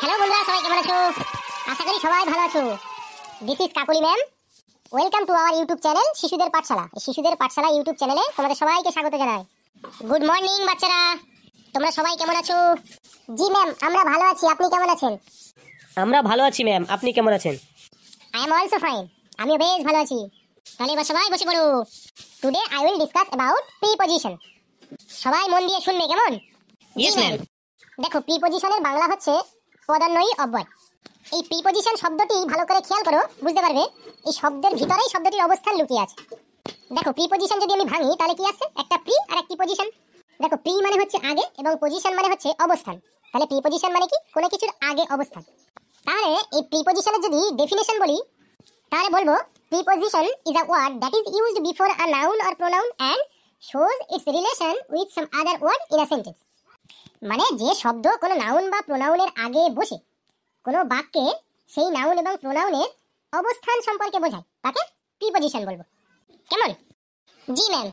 Hello বন্ধুরা, সবাই কেমন আছো? আশা করি সবাই ভালো আছো। This is Kakuli ma'am. Welcome to our YouTube channel শিশুদের পাঠশালা। এই শিশুদের পাঠশালা ইউটিউব চ্যানেলে তোমাদের সবাইকে স্বাগত জানাই। গুড মর্নিং বাচ্চারা, তোমরা সবাই কেমন আছো? জি ম্যাম, আমরা ভালো আছি। আপনি কেমন আছেন? আমরা ভালো আছি ম্যাম, আপনি কেমন আছেন? I am also fine. আমিও বেশ ভালো আছি। তাহলে এবার সবাই বসে পড়ো। Today I will discuss about preposition. সবাই মন দিয়ে শুনবে, কেমন? Yes ma'am. দেখো, প্রিপজিশনের বাংলা হচ্ছে পদান্বয়ী অব্যয়। এই প্রিপজিশন শব্দটি ভালো করে খেয়াল করো, বুঝতে পারবে এই শব্দের ভিতরেই শব্দটির অবস্থান লুকিয়ে আছে। দেখো, প্রিপজিশন যদি আমি ভাঙি তাহলে কি আছে? একটা প্রি আর একটি পজিশন। দেখো, প্রি মানে হচ্ছে আগে এবং পজিশন মানে হচ্ছে অবস্থান। তাহলে প্রিপজিশন মানে কি? কোনো কিছুর আগে অবস্থান। তাহলে এই প্রিপজিশনের যদি ডেফিনেশন বলি তাহলে বলবো preposition is a word that is used before a noun or pronoun and shows its relation with some other word in a sentence. মানে যে শব্দ কোনো নাউন বা প্রোনাউনের আগে বসে কোনো বাক্যে সেই নাউন এবং প্রোনাউনের অবস্থান সম্পর্কে বোঝায় তাকে প্রিপজিশন বলবো। কেমন? জি ম্যাম।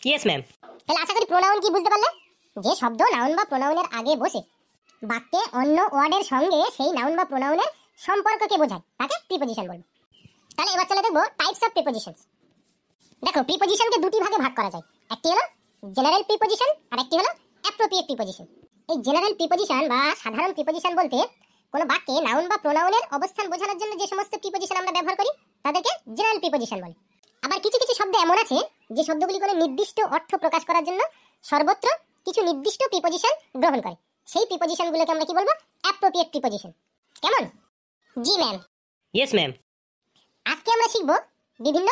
Yes ma'am. তাহলে আশা করি প্রোনাউন কি বুঝতে পারলে? যে শব্দ নাউন বা প্রোনাউনের আগে বসে বাক্যে অন্য ওয়ার্ডের সঙ্গে সেই নাউন বা প্রোনাউনের সম্পর্ককে বোঝায় তাকে প্রিপজিশন বলবো। তাহলে এবার চলে দেখবো টাইপস অফ প্রিপজিশনস। দেখো, প্রিপজিশনকে দুটি ভাগে ভাগ করা যায়। একটি হলো জেনারেল প্রিপজিশন আর একটি হলো অ্যাপ্রোপ্রিয়েট প্রিপজিশন। এই জেনারেল প্রিপজিশন বা সাধারণ প্রিপজিশন বলতে কোনো বাক্যে নাউন বা প্রোনাউনের অবস্থান বোঝানোর জন্য যে সমস্ত প্রিপজিশন আমরা ব্যবহার করি তাদেরকে জেনারেল প্রিপজিশন বলে। আবার কিছু কিছু শব্দ এমন আছে যে শব্দগুলি কোনো নির্দিষ্ট অর্থ প্রকাশ করার জন্য সর্বত্র কিছু নির্দিষ্ট প্রিপজিশন গ্রহণ করে। সেই প্রিপজিশনগুলোকে আমরা কি বলবো? Appropriate preposition. কেমন? জি ম্যাম। Yes ma'am. আজকে আমরা শিখব বিভিন্ন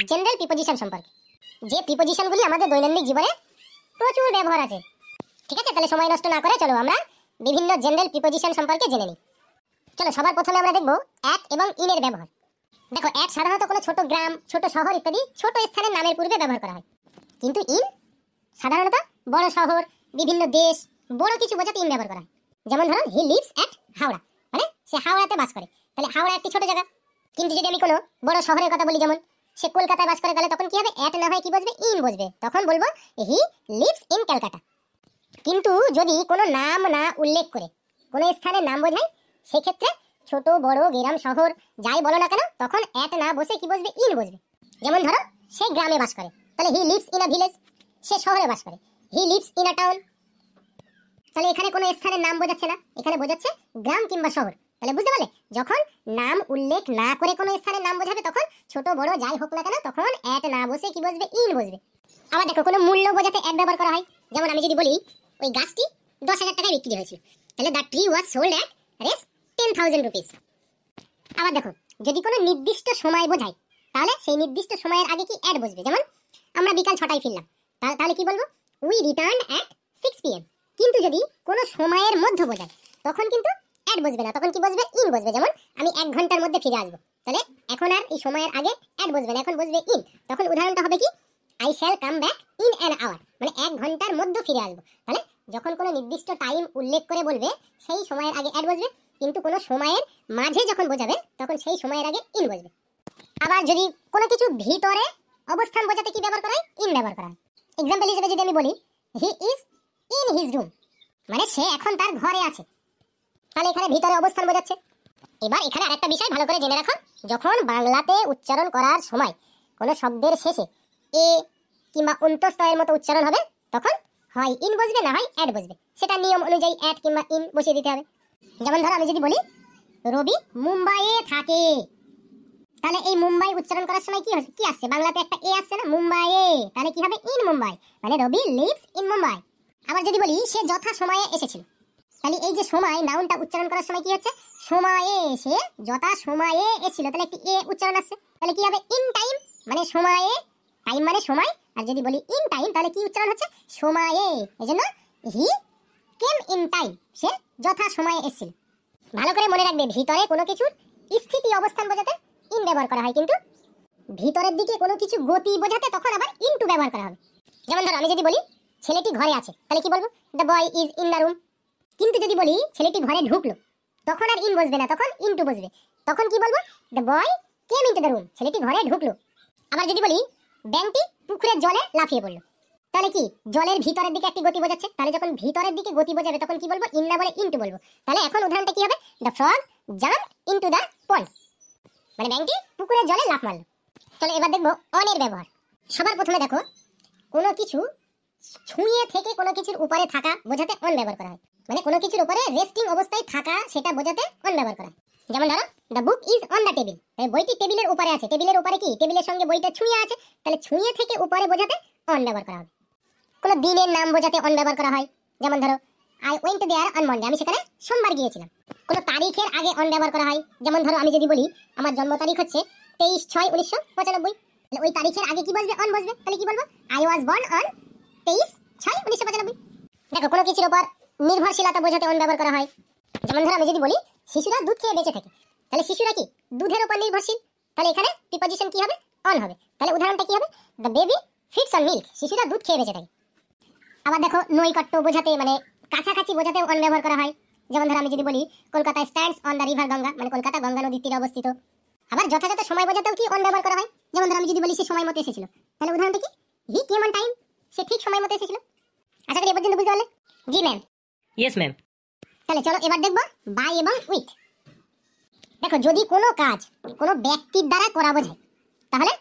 জেনারেল প্রিপজিশন সম্পর্কে, যে প্রিপজিশনগুলি আমাদের দৈনন্দিন জীবনে প্রচুর ব্যবহার আছে। ঠিক আছে, তাহলে সময় নষ্ট না করে চলো আমরা বিভিন্ন জেনারেল প্রিপজিশন সম্পর্কে জেনে নিই। চলো, সবার প্রথমে আমরা দেখব অ্যাট এবং ইনের ব্যবহার। দেখো, অ্যাট সাধারণত কোনো ছোট গ্রাম, ছোট শহর ইত্যাদি ছোট স্থানের নামের পূর্বে ব্যবহার করা হয়। কিন্তু ইন সাধারণত বড় শহর, বিভিন্ন দেশ, বড় কিছু বোঝাতে ইন ব্যবহার করা হয়। যেমন ধরো, হি লিভস অ্যাট হাওড়া, মানে সে হাওড়াতে বাস করে। তাহলে হাওড়া একটি ছোট জায়গা। কিন্তু যদি আমি কোনো বড় শহরের কথা বলি, যেমন সে কলকাতায় বাস করে, তাহলে তখন কি হবে? অ্যাট না হয় কি বসবে? ইন বসবে। তখন বলবো হি লিভস ইন ক্যালকাটা। কিন্তু যদি কোনো নাম না উল্লেখ করে কোনো স্থানের নাম বোঝায়, সেক্ষেত্রে ছোট বড় গ্রাম শহর যাই বলো না কেন, তখন অ্যাট না বসে কি বসবে? ইন বসবে। যেমন ধরো, সে গ্রামে বাস করে, তাহলে he lives in a village. সে শহরে বাস করে, he lives in a town. তাহলে এখানে কোনো স্থানের নাম বোঝাচ্ছে না, এখানে বোঝাচ্ছে গ্রাম কিংবা শহর। তাহলে বুঝতে পারলে, যখন নাম উল্লেখ না করে কোনো স্থানের নাম বোঝাবে তখন ছোট বড় যাই হোক না কেন তখন অ্যাট না বসে কি বসবে? ইন বসবে। আবার দেখো, কোনো মূল্য বোঝাতে অ্যাট ব্যবহার করা হয়। যেমন আমি যদি বলি ওই গাছটি 10,000 টাকায় বিক্রি হয়েছিল, তাহলে the tree was sold at race 10,000 rupees. আবার দেখো, যদি কোনো নির্দিষ্ট সময় বোঝায় তাহলে সেই নির্দিষ্ট সময়ের আগে কি অ্যাট বসবে। যেমন আমরা বিকাল 6টায় ফিরলাম, তাহলে কি বলবো? We returned at 6 PM। কিন্তু যদি কোনো সময়ের মধ্যে বোঝায় তখন কিন্তু অ্যাট বসবে না, তখন কি বসবে? ইন বসবে। যেমন আমি 1 ঘন্টার মধ্যে ফিরে আসবো, তাহলে এখন আর এই সময়ের আগে অ্যাট বসবে না, এখন বসবে ইন। তখন উদাহরণটা হবে কি? I shall come back in an hour, মানে 1 ঘন্টার মধ্যে ফিরে আসবো। তাহলে যখন কোনো নির্দিষ্ট টাইম উল্লেখ করে বলবে সেই সময়ের আগে অ্যাট বসবে, কিন্তু কোনো সময়ের মাঝে যখন বোঝাবে তখন সেই সময়ের আগে ইন বসবে। আবার যদি কোনো কিছু ভিতরে অবস্থান বোঝাতে কি ব্যবহার করা হয়? ইন ব্যবহার করা হয়। এক্সাম্পল হিসেবে যদি আমি বলি he is in his room, মানে সে এখন তার ঘরে আছে, তাহলে এখানে ভিতরে অবস্থান বোঝাচ্ছে। এবার এখানে আরেকটা বিষয় ভালো করে জেনে রাখো, যখন বাংলাতে উচ্চারণ করার সময় কোনো শব্দের শেষে এ কিংবা অন্তঃস্থয়ের মতো উচ্চারণ হবে তখন হয় ইন বসবে না হয় অ্যাট বসবে। সেটা নিয়ম অনুযায়ী অ্যাট কিংবা ইন বসিয়ে দিতে হবে। যেমন ধরো আমি যদি বলি রবি মুম্বাইয়ে থাকে, তাহলে এই মুম্বাই উচ্চারণ করার সময় কি আসছে? বাংলাতে একটা এ আসছে না, মুম্বাইয়ে, তাহলে কি হবে? ইন মুম্বাই, মানে রবি লিভস ইন মুম্বাই। আবার যদি বলি সে যথা সময়ে এসেছিল, তাহলে এই যে সময় নাউনটা উচ্চারণ করার সময় কি হচ্ছে? সময়ে, সে যথা সময়ে এসেছিল, তাহলে একটি এ উচ্চারণ আসছে, তাহলে কি হবে? ইন টাইম, মানে সময়ে, টাইম মানে সময়। আর যদি বলি ইন টাইম তাহলে কি উচ্চারণ হচ্ছে? সময়ে। এজন্য হি কেম ইন টাইম, সে যথা সময়ে এসেছিল। ভালো করে মনে রাখবে, ভিতরে কোনো কিছুর স্থিতি অবস্থান বোঝাতে ইন ব্যবহার করা হয়, কিন্তু ভিতরের দিকে কোনো কিছু গতি বোঝাতে তখন আবার ইনটু ব্যবহার করা হবে। যেমন ধরো আমি যদি বলি ছেলেটি ঘরে আছে, তাহলে কি বলবো? The boy is in the room. কিন্তু যদি বলি ছেলেটি ঘরে ঢুকলো, তখন আর ইন বসবে না, তখন ইনটু বসবে। তখন কি বলবো? The boy came into the room, ছেলেটি ঘরে ঢুকলো। আবার যদি বলি ব্যাঙটি পুকুরের জলে লাফিয়ে পড়লো, তাহলে কি জলের ভিতরের দিকে একটি গতি বোঝাচ্ছে, তাহলে যখন ভিতরের দিকে গতি বোঝাবে তখন কি বলবো, ইন না বলে ইনটু বলবো। তাহলে এখন উদাহরণটা কি হবে, the frog jump into the pond, মানে ব্যাঙটি পুকুরের জলে লাফ মারলো। চলো এবার দেখবো অন এর ব্যবহার। সবার প্রথমে দেখো, কোনো কিছু ছুঁয়ে থেকে কোনো কিছুর উপরে থাকা বোঝাতে অন ব্যবহার করা হয়, মানে কোনো কিছুর উপরে রেস্টিং অবস্থায় থাকা সেটা বোঝাতে অন ব্যবহার করা হয়। যেমন ধরো the book is on the table, বইটি টেবিলের উপরে আছে, টেবিলের উপরে কি টেবিলের সঙ্গে বইটা ছুঁয়ে আছে, তাহলে ছুঁয়ে থেকে উপরে বোঝাতে অন ব্যবহার করা হবে। কোনো দিনের নাম বোঝাতে অন ব্যবহার করা হয়, যেমন ধরো I went there on Monday, আমি সেখানে সোমবার গিয়েছিলাম। কোনো তারিখের আগে অন ব্যবহার করা হয়, যেমন ধরো আমি যদি বলি আমার জন্ম তারিখ হচ্ছে 23/6/1995, তাহলে ওই তারিখের আগে কি বসবে, অন বসবে, তাহলে কি বলবো, আই ওয়াজ বর্ন অন 23/6/1995। দেখো কোনো কিছুর উপর নির্ভরশীলতা বোঝাতে অন ব্যবহার করা হয়, যেমন ধরো আমি যদি বলি শিশুরা দুধ খেয়ে বেঁচে থাকে, তাহলে শিশুরা কি দুধের উপর নির্ভরশীল, তাহলে এখানে প্রিপজিশন কি হবে, অন হবে। তাহলে উদাহরণটা কি হবে, the baby feeds on milk, শিশুরা দুধ খেয়ে বেঁচে থাকে। আবার দেখো নৈকট্য বোঝাতে মানে কাছাকাছি বোঝাতে অন ব্যবহার করা হয়, যেমন ধরো আমি যদি বলি Kolkata stands on the river Ganga, মানে কলকাতা গঙ্গা নদীর তীরে অবস্থিত। আবার যথাযথ সময় বোঝাতেও কি অন ব্যবহার করা হয়, যেমন ধরো আমি যদি বলি সে সময় মতো এসেছিল, তাহলে উদাহরণটা কি, হি কেম অন টাইম, সে ঠিক সময় মতো এসেছিল। আশা করি এ পর্যন্ত বুঝতে পারলে। জি ম্যাম। Yes ma'am. তাহলে চলো এবার দেখবো বাই এবং উইথ। দেখো যদি কোনো কাজ কোনো ব্যক্তির দ্বারা করা বোঝায় তাহলে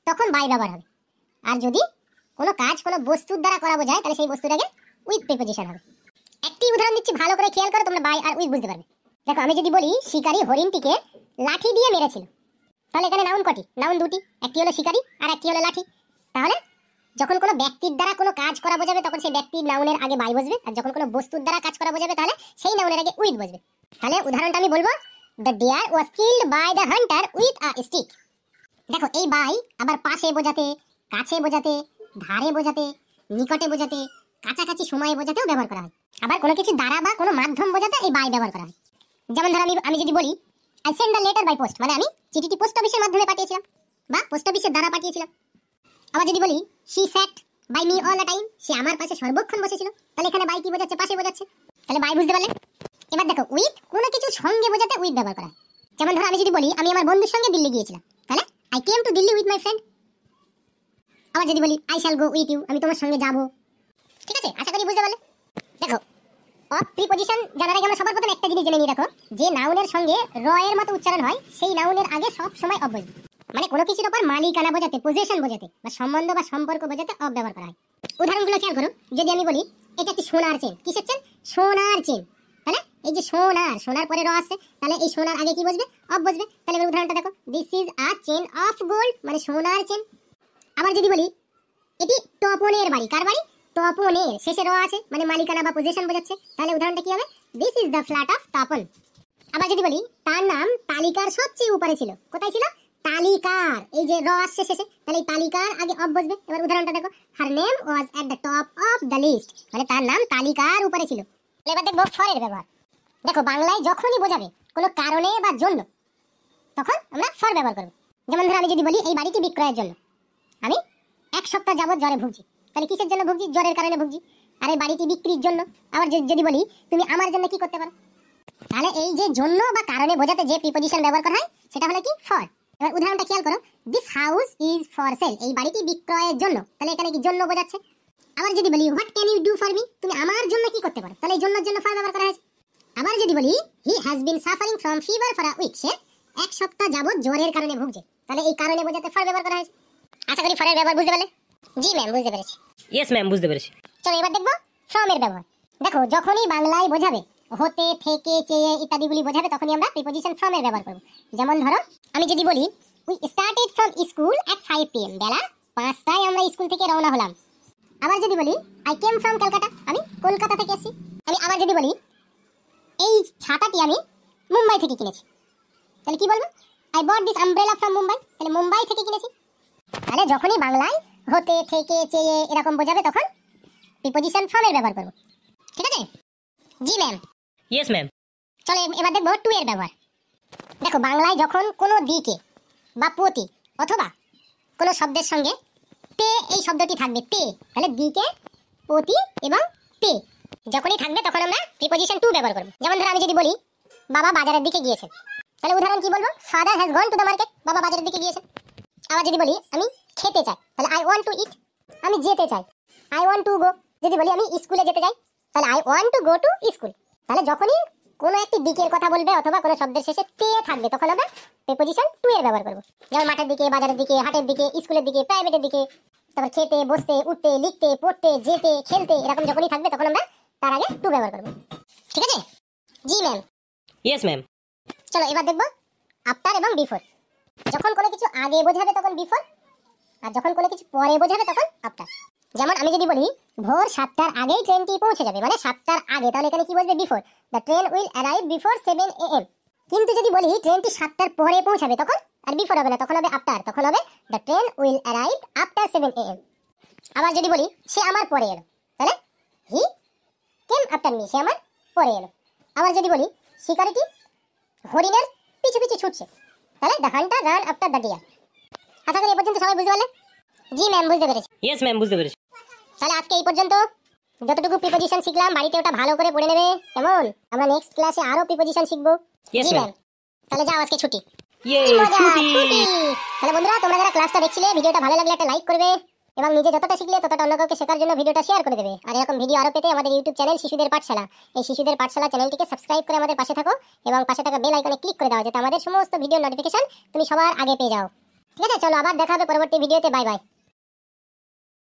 তখন বাই ব্যবহার হবে, আর যদি কোনো কাজ কোনো বস্তুর দ্বারা করা বোঝায় তাহলে সেই বস্তুটাকে উইথ প্রিপজিশন হবে। একটি উদাহরণ দিচ্ছি, ভালো করে খেয়াল করো, তোমরা বাই আর উইথ বুঝতে পারবে। দেখো আমি যদি বলি শিকারী হরিণটিকে লাঠি দিয়ে মেরেছিল, তাহলে এখানে নাউন কটি, নাউন দুটি, একটি হলো শিকারী আর একটি হলো লাঠি। তাহলে যখন কোনো ব্যক্তির দ্বারা কোনো কাজ করা বোঝাবে তখন সেই ব্যক্তির নাউনের আগে বাই বসবে, আর যখন কোনো বস্তুর দ্বারা কাজ করা বোঝাবে তাহলে সেই নাউনের আগে উইথ বসবে। তাহলে উদাহরণটা আমি বলবো, the deer was killed by the hunter with a stick. দেখো এই বাই আবার পাশে বোঝাতে, কাছে বোঝাতে, ধারে বোঝাতে, নিকটে বোঝাতে, কাছাকাছি সময়ে বোঝাতেও ব্যবহার করা হয়। আবার কোনো কিছু দ্বারা বা কোনো মাধ্যম বোঝাতে এই বাই ব্যবহার করা হয়, যেমন ধরো আমি যদি বলি I send the letter by post, মানে আমি চিঠিটি পোস্ট অফিসের মাধ্যমে পাঠিয়েছিলাম বা পোস্ট অফিসের দ্বারা পাঠিয়েছিলাম। আবার যদি বলি she sat by me all the time, সে আমার পাশে সর্বক্ষণ বসেছিল, তাহলে এখানে বাই কি বোঝাচ্ছে, পাশে বোঝাচ্ছে। তাহলে বাই বুঝতে পারলে। এবার দেখো উইথ কোনো কিছু সঙ্গে বোঝাতে উইথ ব্যবহার করা হয়, যেমন ধরো আমি যদি বলি আমি আমার বন্ধুর সঙ্গে দিল্লি গিয়েছিলাম, তাহলে I came to Delhi with my friend. আবার যদি বলি I shall go with you, আমি তোমার সঙ্গে যাব। ঠিক আছে, আশা করি বুঝতে পারলে। দেখো অফ প্রিপজিশন জানার আগে আমরা সবার প্রথমে একটা জিনিস জেনে নিই। দেখো যে নাউনের সঙ্গে র এর মতো উচ্চারণ হয় সেই নাউনের আগে সব সময় অফ বসবে, মানে কোনো কিছুর উপর মালিকানা বোঝাতে, পজেশন বোঝাতে বা সম্বন্ধ বা সম্পর্ক বোঝাতে অফ ব্যবহার করা হয়। উদাহরণগুলো খেয়াল করো, যদি আমি বলি এটা একটি সোনার চেন, কিসের চেন, সোনার চেন, তাহলে এই যে সোনার, সোনার পরে র আছে, তাহলে এই সোনার আগে কি বসবে, অফ বসবে। তাহলে এবার উদাহরণটা দেখো, this is a chain of gold, মানে সোনার চেন। আবার যদি বলি এটি তপনের বাড়ি, কার বাড়ি, তপনের, শেষে র আছে মানে মালিকানা বা পজেশন বোঝাচ্ছে, তাহলে উদাহরণটা কি হবে, this is the flat of Tapan. আবার যদি বলি তার নাম তালিকার সবচেয়ে উপরে ছিল, কোথায় ছিল, তালিকার, এই যে র আসছে শেষে, তাহলে এই তালিকার আগে অফ বসবে। এবার উদাহরণটা দেখো, her name was at the top of the list, মানে তার নাম তালিকার উপরে ছিল। এবার দেখবো ফর এর ব্যবহার। দেখো বাংলায় যখনই বোঝাবে কোনো কারণে বা জন্য তখন আমরা ফর ব্যবহার করব। যেমন ধরো আমি যদি বলি এই বাড়িটি বিক্রয়ের জন্য, আমি 1 সপ্তাহ যাবত জ্বরে ভুগছি, তাহলে কিসের জন্য ভুগছি, জ্বরের কারণে ভুগছি, আর এই বাড়িটি বিক্রির জন্য। আবার যদি বলি তুমি আমার জন্য কি করতে পারো, তাহলে এই যে জন্য বা কারণে বোঝাতে যে প্রিপজিশন ব্যবহার করা হয় সেটা হলো কি, ফর। এবার উদাহরণটা খেয়াল করো, this house is for sale, এই বাড়িটি বিক্রয়ের জন্য, তাহলে এখানে কি জন্য বোঝাচ্ছে। আবার যদি বলি what can you do for me, তুমি আমার জন্য কি করতে পারো, তাহলে এই জন্যর জন্য ফর ব্যবহার করা হয়েছে। আবার যদি বলি he has been suffering from fever for a week, সে 1 সপ্তাহ যাবত জ্বরের কারণে ভুগছে, তাহলে এই কারণে বোঝাতে ফর ব্যবহার করা হয়েছে। আশা করি ফরের ব্যবহার বুঝতে পারলে। জি ম্যাম, বুঝতে পেরেছি। ইয়েস ম্যাম, বুঝতে পেরেছি। চলো এবার দেখবো ফ্রম এর ব্যবহার। দেখো যখনই বাংলায় বোঝাবে হতে, থেকে, চেয়ে ইত্যাদিগুলি বোঝাবে তখনই আমরা প্রিপজিশন ফ্রম এর ব্যবহার করব। যেমন ধরো আমি যদি বলি we started from school at 5 PM, বেলা 5টায় আমরা স্কুল থেকে রওনা হলাম। আবার যদি বলি আই কেম ফ্রম কলকাতা, আমি কলকাতা থেকে এসেছি। আমি আবার যদি বলি এই ছাতাটি আমি মুম্বাই থেকে কিনেছি, তাহলে কি বলবো, I bought this umbrella from Mumbai, তাহলে মুম্বাই থেকে কিনেছি। তাহলে যখনই বাংলায় হতে, থেকে, চেয়ে এরকম বোঝাবে তখন প্রিপজিশন ফ্রম এর ব্যবহার করব। ঠিক আছে। জি ম্যাম। Yes ma'am. চলো এবার দেখবো টু এর ব্যবহার। দেখো বাংলায় যখন কোনো দিকে বা প্রতি অথবা কোনো শব্দের সঙ্গে তে এই শব্দটি থাকবে, তে, তাহলে দিকে, প্রতি এবং তে যখনই থাকবে তখন আমরা প্রিপজিশন টু ব্যবহার করব। যেমন ধরো আমি যদি বলি বাবা বাজারের দিকে গিয়েছেন, তাহলে উদাহরণ কি বলবো, father has gone to the market, বাবা বাজারের দিকে গিয়েছেন। আবার যদি বলি আমি খেতে চাই, তাহলে আই ওয়ান্ট টু ইট, আমি যেতে চাই, আই ওয়ান্ট টু গো। যদি বলি আমি স্কুলে যেতে চাই, তাহলে I want to go to school. তাহলে যখনই কোনো একটি দিকের কথা বলবে অথবা কোনো শব্দের শেষে তে থাকবে তখন আমরা প্রিপজিশন টু এর ব্যবহার করব। যেমন মাঠের দিকে, বাজারের দিকে, হাটের দিকে, স্কুলের দিকে, প্রাইভেটের দিকে, তারপর খেতে, বসতে, উঠতে, লিখতে, পড়তে, যেতে, খেলতে, এরকম যখনই থাকবে তখন আমরা তার আগে টু ব্যবহার করব। ঠিক আছে? জি ম্যাম। Yes ma'am. চলো এবার দেখবো আফটার এবং বিফোর। যখন কোনো কিছু আগে বোঝাবে তখন বিফোর, আর যখন কোনো কিছু পরে বোঝাবে তখন আফটার। যেমন আমি যদি বলি ভোর 7টার আগেই ট্রেনটি পৌঁছে যাবে, মানে 7টার আগে, তাহলে এখানে কি বলবে? Before. The train will arrive before 7 AM। কিন্তু যদি বলি ট্রেনটি 7টার পরে পৌঁছাবে তখন আর বিফোর হবে না, তখন হবে আফটার। তখন হবে the train will arrive after 7 AM। আবার যদি বলি সে আমার পরে এলো, তাহলে হি কেম আফটার মি, সে আমার পরে এলো। আবার যদি বলি শিকারিটি হরিণের পিছু পিছু ছুটছে, তাহলে the hunter run after the deer. আশা করি এ পর্যন্ত সবাই বুঝতে পারলে? জি ম্যাম, বুঝতে পেরেছি। ইয়েস ম্যাম, বুঝতে পেরেছি। তাহলে আজকে এই পর্যন্ত। যতটুকু প্রিপজিশন শিখলাম বাড়িতে ওটা ভালো করে পড়ে নেবে, কেমন? আমরা নেক্সট ক্লাসে আরো প্রিপজিশন শিখবো। Yes, জি ma'am. ম্যাম। তাহলে যাও, আজকে ছুটি। ইয়ে, কি মজা, ছুটি। ছুটি। তাহলে বন্ধুরা, তোমরা যারা ক্লাসটা দেখছিলে, ভিডিওটা ভালো লাগলে একটা লাইক করবে এবং নিজে যতটা শিখলে ততটা অন্য কাউকে শেখার জন্য ভিডিওটা শেয়ার করে দেবে। আর এরকম ভিডিও আরো পেতে আমাদের ইউটিউব চ্যানেল শিশুদের পাঠশালা, এই শিশুদের পাঠশালা চ্যানেলটিকে সাবস্ক্রাইব করে আমাদের পাশে থাকো এবং পাশে থাকা বেল আইকনে ক্লিক করে দাও যাতে আমাদের সমস্ত ভিডিও নোটিফিকেশন তুমি সবার আগে পেয়ে যাও। ঠিক আছে? চলো আবার দেখা হবে পরবর্তী ভিডিওতে। Bye bye.